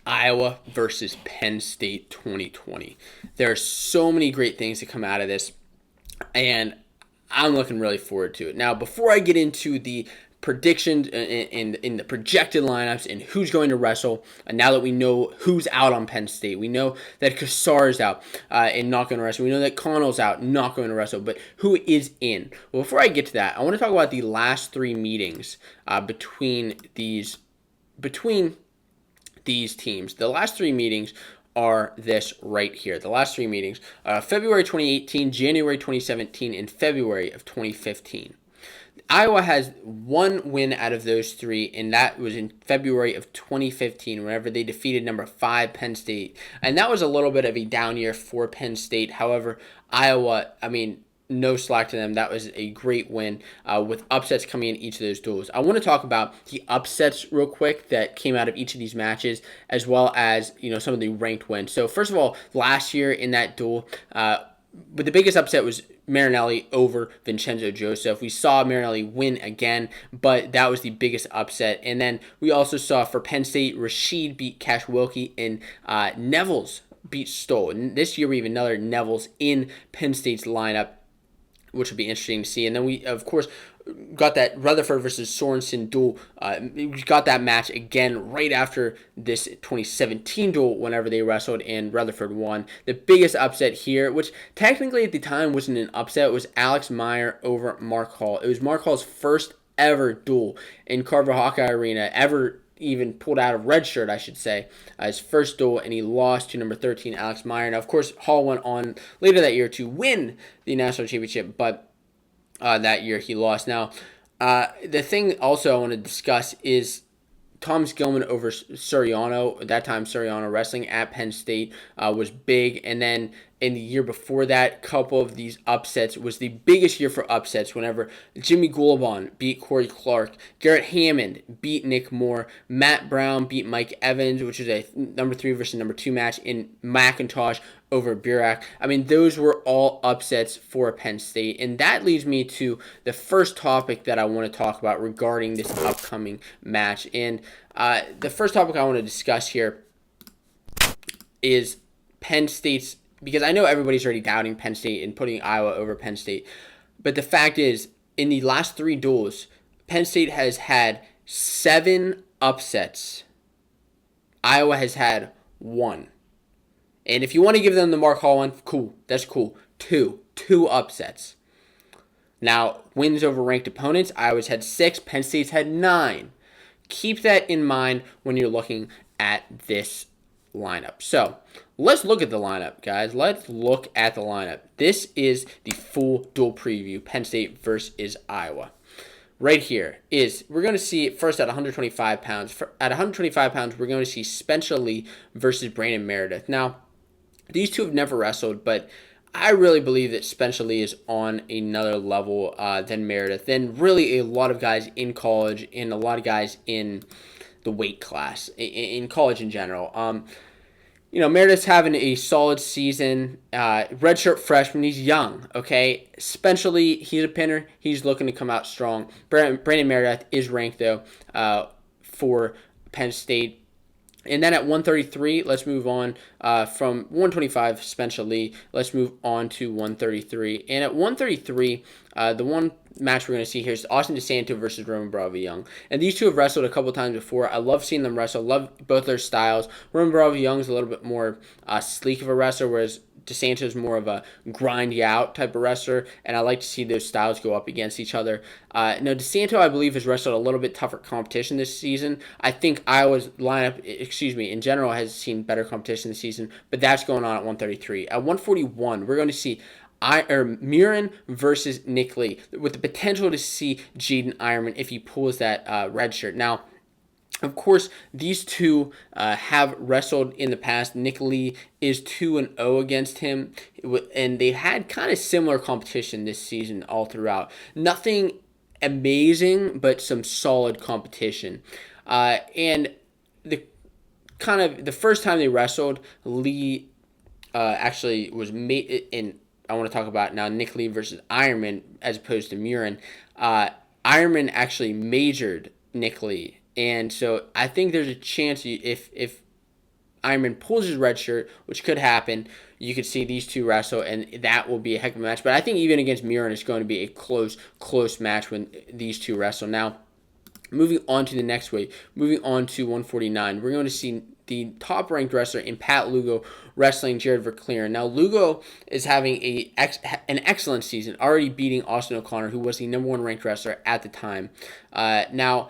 Iowa versus Penn State 2020. There are so many great things to come out of this, and I'm looking really forward to it. Now, before I get into the predictions in the projected lineups and who's going to wrestle, and now that we know who's out on Penn State, we know that Kassar's out and not going to wrestle. We know that Connell's out, not going to wrestle, but who is in? Well, before I get to that, I want to talk about the last three meetings between these teams. The last three meetings are this right here. The last three meetings, February 2018, January 2017, and February of 2015. Iowa has one win out of those three, and that was in February of 2015 whenever they defeated number 5 Penn State. And that was a little bit of a down year for Penn State. However, Iowa, no slack to them. That was a great win with upsets coming in each of those duels. I want to talk about the upsets real quick that came out of each of these matches, as well as some of the ranked wins. So first of all, last year in that duel, but the biggest upset was Marinelli over Vincenzo Joseph. We saw Marinelli win again, but that was the biggest upset. And then we also saw for Penn State, Rashid beat Cash Wilkie and Nevels beat Stoll. And this year we have another Nevels in Penn State's lineup, which will be interesting to see. And then we, of course, got that Rutherford versus Sorensen duel. We got that match again right after this 2017 duel whenever they wrestled and Rutherford won. The biggest upset here, which technically at the time wasn't an upset, was Alex Meyer over Mark Hall. It was Mark Hall's first ever duel in Carver Hawkeye Arena, ever even pulled out of red shirt, I should say, his first duel, and he lost to number 13, Alex Meyer. Now, of course, Hall went on later that year to win the national championship, but that year he lost. Now, the thing also I want to discuss is Thomas Gilman over Suriano. At that time, Suriano wrestling at Penn State was big. And then in the year before that, couple of these upsets was the biggest year for upsets whenever Jimmy Goulabon beat Corey Clark, Garrett Hammond beat Nick Moore, Matt Brown beat Mike Evans, which was a number 3 versus number 2 match, in McIntosh over Burak. Those were all upsets for Penn State. And that leads me to the first topic that I want to talk about regarding this upcoming match. And the first topic I want to discuss here is Penn State's, because I know everybody's already doubting Penn State and putting Iowa over Penn State. But the fact is, in the last 3 duels, Penn State has had 7 upsets. Iowa has had 1. And if you want to give them the Mark Hall one, cool. That's cool. 2 upsets. Now, wins over ranked opponents, Iowa's had 6, Penn State's had 9. Keep that in mind when you're looking at this lineup. So, let's look at the lineup, guys. Let's look at the lineup. This is the full dual preview, Penn State versus Iowa. Right here is, we're going to see first at 125 pounds. At 125 pounds, we're going to see Spencer Lee versus Brandon Meredith. Now, these two have never wrestled, but I really believe that Spencer Lee is on another level than Meredith, than really a lot of guys in college and a lot of guys in the weight class, in college in general. Meredith's having a solid season. Redshirt freshman, he's young, okay? Spencer Lee, he's a pinner. He's looking to come out strong. Brandon Meredith is ranked, though, for Penn State. And then at 133, let's move on from 125, Spencer Lee. Let's move on to 133. And at 133, the one match we're going to see here is Austin DeSanto versus Roman Bravo Young. And these two have wrestled a couple times before. I love seeing them wrestle. Love both their styles. Roman Bravo Young is a little bit more sleek of a wrestler, whereas DeSanto is more of a grind you out type of wrestler, and I like to see those styles go up against each other. Now, DeSanto, I believe, has wrestled a little bit tougher competition this season. I think Iowa's lineup, in general, has seen better competition this season, but that's going on at 133. At 141, we're going to see Murin versus Nick Lee, with the potential to see Jaden Ironman if he pulls that red shirt. Now, of course, these two have wrestled in the past. Nick Lee is 2-0 against him, and they've had kind of similar competition this season all throughout. Nothing amazing, but some solid competition. And the first time they wrestled, Lee actually was made in. I want to talk about now Nick Lee versus Ironman as opposed to Murin. Ironman actually majored Nick Lee. And so I think there's a chance if Ironman pulls his red shirt, which could happen, you could see these two wrestle, and that will be a heck of a match. But I think even against Miran, it's going to be a close match when these two wrestle. Now, moving on to the next weight, moving on to 149, we're going to see the top-ranked wrestler in Pat Lugo wrestling Jared Verclaren. Now, Lugo is having an excellent season, already beating Austin O'Connor, who was the number one ranked wrestler at the time. Now,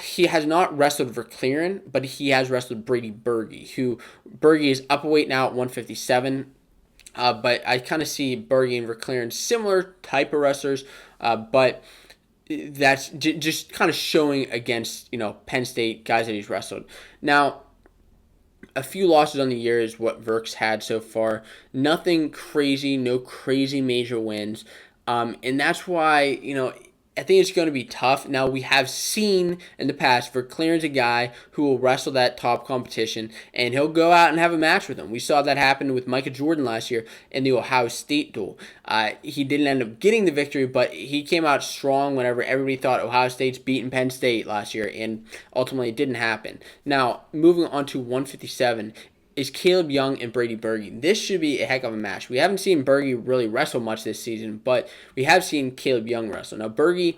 he has not wrestled Verclaren, but he has wrestled Brady Berge, who Berge is up a weight now at 157. But I kind of see Berge and Verclaren similar type of wrestlers, but that's just kind of showing against, Penn State guys that he's wrestled. Now, a few losses on the year is what Verk's had so far. Nothing crazy, no crazy major wins. And that's why, I think it's going to be tough. Now, we have seen in the past, Verclaren's a guy who will wrestle that top competition, and he'll go out and have a match with him. We saw that happen with Micah Jordan last year in the Ohio State duel. He didn't end up getting the victory, but he came out strong whenever everybody thought Ohio State's beaten Penn State last year, and ultimately it didn't happen. Now, moving on to 157, is Caleb Young and Brady Berge. This should be a heck of a match. We haven't seen Berge really wrestle much this season, but we have seen Caleb Young wrestle. Now, Berge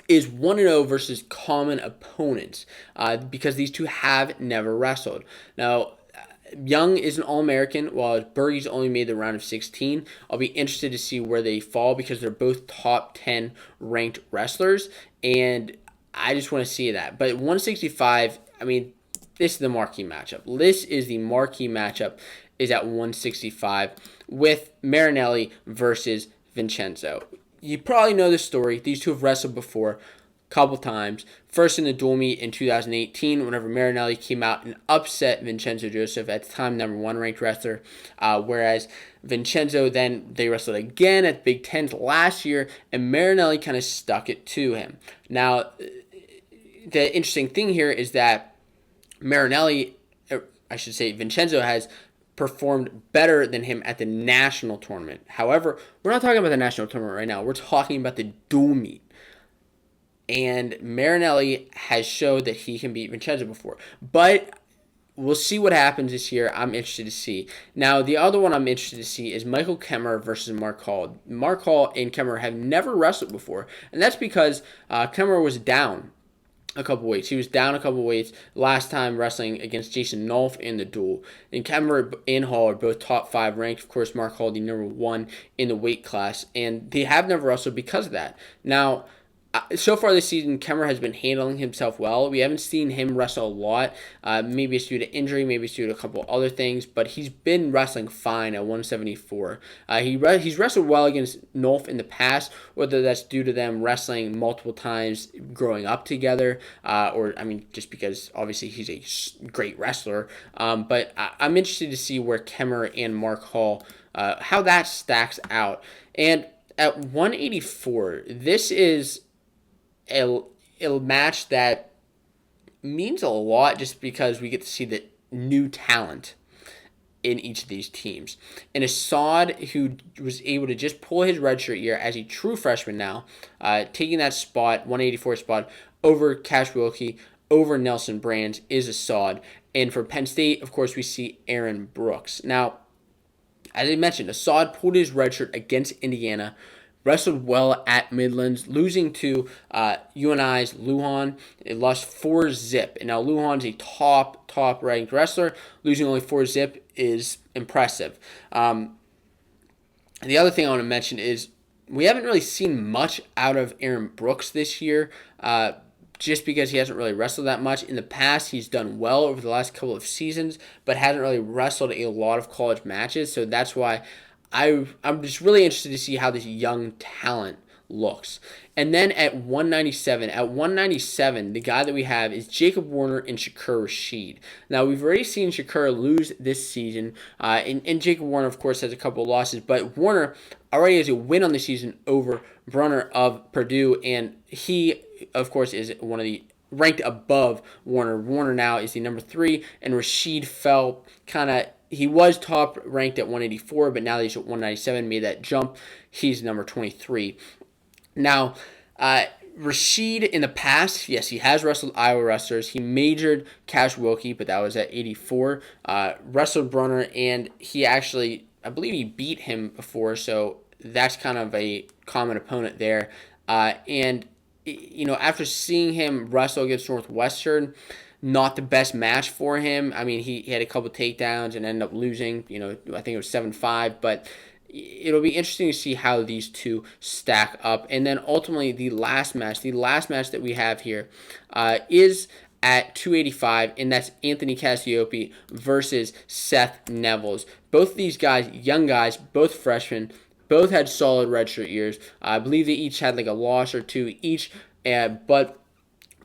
is 1-0 versus common opponents because these two have never wrestled. Now, Young is an All-American, while Berge's only made the round of 16. I'll be interested to see where they fall because they're both top 10 ranked wrestlers, and I just want to see that. But 165, this is the marquee matchup. This is the marquee matchup is at 165 with Marinelli versus Vincenzo. You probably know the story. These two have wrestled before a couple times. First in the dual meet in 2018 whenever Marinelli came out and upset Vincenzo Joseph, at the time number one ranked wrestler, whereas Vincenzo then they wrestled again at Big Ten last year, and Marinelli kind of stuck it to him. Now, the interesting thing here is that Vincenzo has performed better than him at the national tournament. However, we're not talking about the national tournament right now. We're talking about the dual meet. And Marinelli has showed that he can beat Vincenzo before. But we'll see what happens this year. I'm interested to see. Now, the other one I'm interested to see is Michael Kemmerer versus Mark Hall. Mark Hall and Kemmerer have never wrestled before. And that's because Kemmerer was down a couple weights. He was down a couple weights last time wrestling against Jason Nolf in the duel. And Kemmerer and Hall are both top 5 ranked. Of course, Mark Hall, the number 1 in the weight class. And they have never wrestled because of that. Now, so far this season, Kemmerer has been handling himself well. We haven't seen him wrestle a lot. Maybe it's due to injury, maybe it's due to a couple other things, but he's been wrestling fine at 174. He's wrestled well against Nolf in the past, whether that's due to them wrestling multiple times growing up together, or just because obviously he's a great wrestler. But I'm interested to see where Kemmerer and Mark Hall, how that stacks out. And at 184, this is a match that means a lot just because we get to see the new talent in each of these teams. And Assad, who was able to just pull his redshirt year as a true freshman now, taking that spot, 184 spot, over Cash Wilkie, over Nelson Brands, is Assad. And for Penn State, of course, we see Aaron Brooks. Now, as I mentioned, Assad pulled his redshirt against Indiana, wrestled well at Midlands, losing to UNI's Lujan. It lost 4-0. And now Lujan's a top ranked wrestler. Losing only 4-0 is impressive. The other thing I want to mention is we haven't really seen much out of Aaron Brooks this year, just because he hasn't really wrestled that much. In the past, he's done well over the last couple of seasons, but hasn't really wrestled a lot of college matches. So that's why I'm just really interested to see how this young talent looks. And then at 197, the guy that we have is Jacob Warner and Shakur Rashid. Now, we've already seen Shakur lose this season, and Jacob Warner, of course, has a couple of losses, but Warner already has a win on the season over Brunner of Purdue, and he, of course, is one of the ranked above Warner. Warner now is the number 3, and Rashid fell he was top ranked at 184, but now he's at 197, made that jump. He's number 23. Now, Rashid in the past, yes, he has wrestled Iowa wrestlers. He majored Cash Wilkie, but that was at 84. Wrestled Brunner, and he actually, I believe he beat him before, so that's kind of a common opponent there. And, after seeing him wrestle against Northwestern, not the best match for him. I mean, he had a couple takedowns and ended up losing. I think it was 7-5, but it'll be interesting to see how these two stack up. And then ultimately, the last match that we have here is at 285, and that's Anthony Cassiope versus Seth Nevels. Both of these guys, young guys, both freshmen, both had solid redshirt years. I believe they each had like a loss or two each, but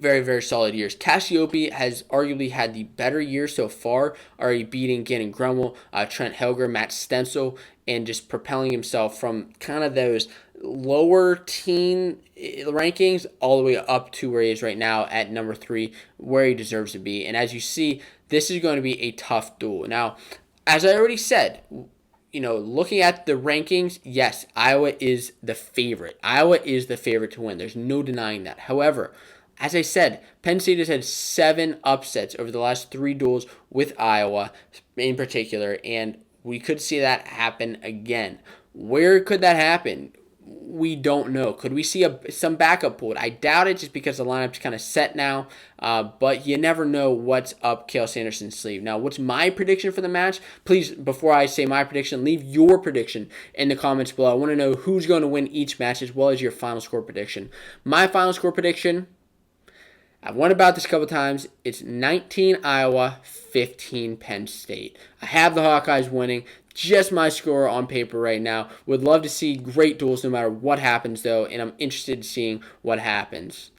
very, very solid years. Cassiope has arguably had the better year so far, already beating Gannon Grummel, Trent Helger, Matt Stencil, and just propelling himself from kind of those lower teen rankings all the way up to where he is right now at number 3, where he deserves to be. And as you see, this is going to be a tough duel. Now, as I already said, looking at the rankings, yes, Iowa is the favorite. Iowa is the favorite to win. There's no denying that. However, as I said, Penn State has had 7 upsets over the last 3 duels with Iowa in particular, and we could see that happen again. Where could that happen? We don't know. Could we see some backup pulled? I doubt it, just because the lineup's kind of set now, but you never know what's up Cale Sanderson's sleeve. Now, what's my prediction for the match? Please, before I say my prediction, leave your prediction in the comments below. I want to know who's going to win each match, as well as your final score prediction. My final score prediction, I've won about this a couple times. It's 19 Iowa, 15 Penn State. I have the Hawkeyes winning. Just my score on paper right now. Would love to see great duels no matter what happens, though, and I'm interested in seeing what happens.